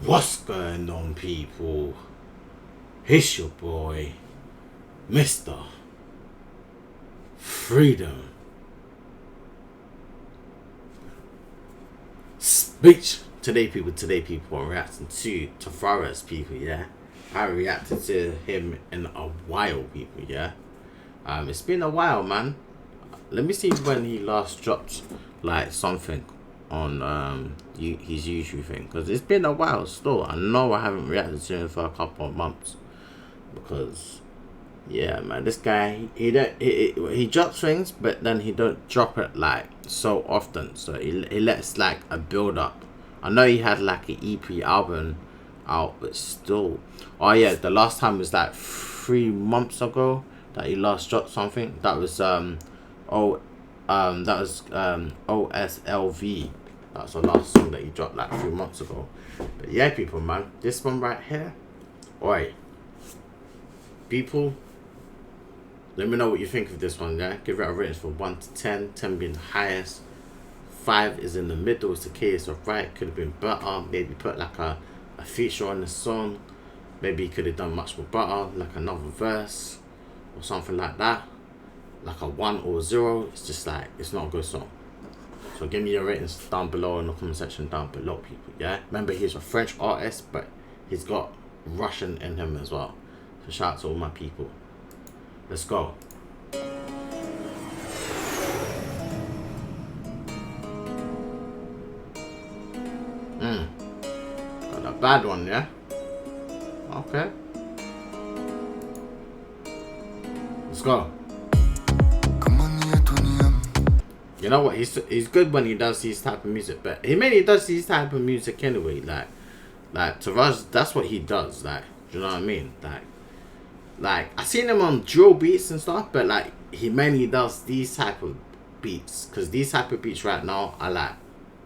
What's going on, people? It's your boy, Mr. Freedom Speech. Today people, I'm reacting to Tovaritch, people, yeah? I haven't reacted to him in a while, people, yeah? It's been a while, man. Let me see when he last dropped, like, something on his YouTube thing, because it's been a while still. I know I haven't reacted to him for a couple of months, because yeah, man, this guy, he drops things, but then he don't drop it like so often, so he lets like a build up. I know he had like an EP album out, but still. Oh yeah, the last time was like 3 months ago that he last dropped something. That was OSLV. That's the last song that he dropped like 3 months ago. But yeah, people, man, this one right here, oi, people, let me know what you think of this one, yeah? Give it a rating from 1 to 10, 10 being the highest, 5 is in the middle. It's the case of right, could have been better. Maybe put like a feature on the song. Maybe he could have done much more better, like another verse or something like that. Like a 1 or 0, it's just like, it's not a good song. So give me your ratings down below in the comment section down below, people, yeah? Remember, he's a French artist, but he's got Russian in him as well. So shout out to all my people. Let's go. Got a bad one, yeah? Okay. Let's go. You know what? He's good when he does these type of music, but he mainly does these type of music anyway. Like Tovaritch, that's what he does. Like, do you know what I mean? Like I seen him on drill beats and stuff, but like he mainly does these type of beats, because these type of beats right now are like,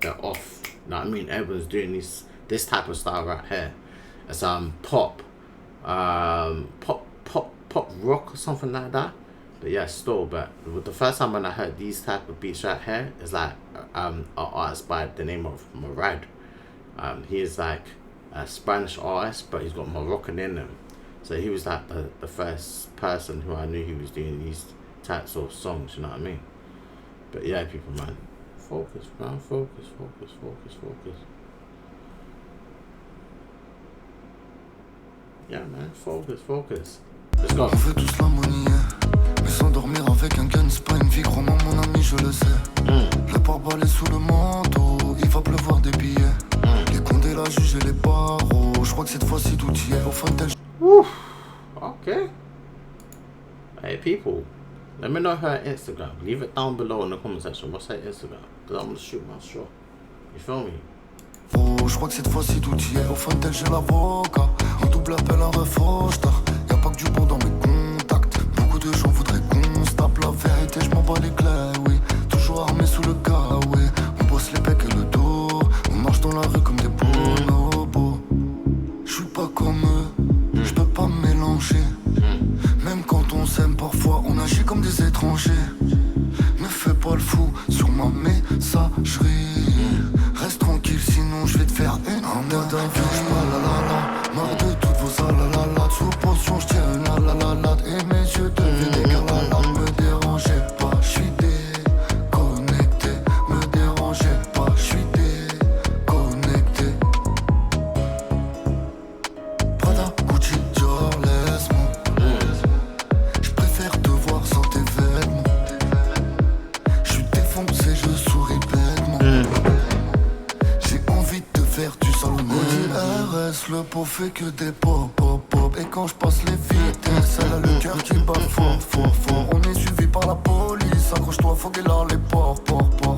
they're off. You know what I mean? Everyone's doing this type of style right here. It's pop rock or something like that. But yeah, still, but with the first time when I heard these type of beats right here, it's like an artist by the name of Murad. He is like a Spanish artist, but he's got Moroccan in him. So he was like the first person who I knew he was doing these types of songs, you know what I mean? But yeah, people, man, focus, man, focus. Yeah, man, focus. Let's go. On veut tous l'harmonie, mais s'endormir avec un gun, c'est pas une vie, crois-moi mon ami, je le sais. Le pare-balai sous le manteau, il va pleuvoir des billets. Les condés, la juge et les barreaux, je crois que cette fois-ci tout y est. Au fond tel. Okay. Hey, people, let me know her Instagram. Leave it down below in the comment section. What's her Instagram? Because I'm gonna shoot my shot. You feel me? Oh, je crois que cette fois-ci tout y est. Au fond tel, j'ai l'avocat. En double appel, un refrochtar. Y'a pas que du bon dans mes contacts. Beaucoup de gens voudraient qu'on se tape la vérité. Je m'en bats les clés, oui. Toujours armé sous le cas, oui. On bosse les becs et le dos. On marche dans la rue comme des bonobos. Je suis pas comme eux, je peux pas me mélanger. Même quand on s'aime, parfois on agit comme des étrangers. Ne fais pas le fou sur ma messagerie. Reste tranquille, sinon je vais te faire une merde d'avion. J'parle la marre de toutes vos alalala. Sous potion, j'tire une alalala. Et mes yeux deviennent écarlats. Me dérangez pas, j'suis déconnecté. Me dérangez pas, j'suis déconnecté. Prada, Gucci, Dior, laisse-moi. J'préfère te voir sans tes vêtements. J'suis défoncé, je souris bêtement. J'ai envie de te faire du salon. RS, le pot fait que des pop. Et quand je passe les vitesses, elle a le cœur qui bat fort. On est suivi par la police. Accroche-toi, faut qu'elle a les ports.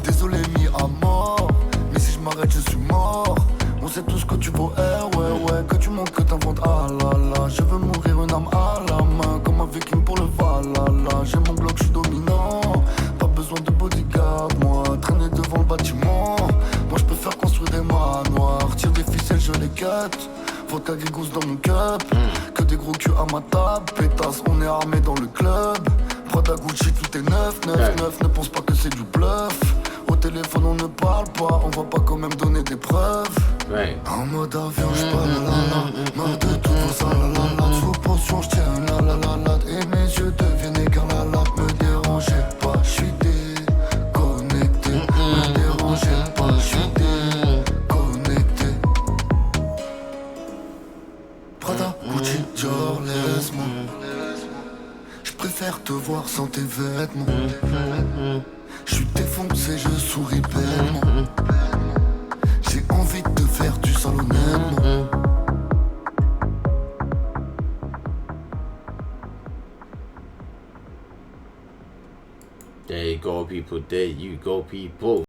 Désolé, mis à mort. Mais si je m'arrête, je suis mort. On sait tous que tu vaux ouais. Que tu montres, que t'inventes, ah là là. Je veux mourir une arme à la main. Comme un viking pour le Valhalla. J'ai mon bloc, je suis dominant. Pas besoin de bodyguard, moi. Traîner devant le bâtiment. Moi je peux faire construire des manoirs. Tire des ficelles, je les cut. Vodka grigousse dans mon cup. Que des gros culs à ma table. Pétasse, on est armé dans le club. Prada Gucci, tout est neuf. Ne pense pas que c'est du bluff. téléphone, on ne parle pas. On va pas quand même donner des preuves. Right. En mode avion, j'parle la. Marre de tout vos salalalades. Sous potion, j'tiens la. Et mes yeux deviennent écarlates. Me dérangez pas, j'suis déconnecté. Me dérangez pas, j'suis déconnecté. Prada, Gucci, Dior, laisse-moi. J'préfère te voir sans tes vêtements. J'suis défoncé, je souris bellement. J'ai envie de te faire du sale honnêtement. There you go, people. There you go, people.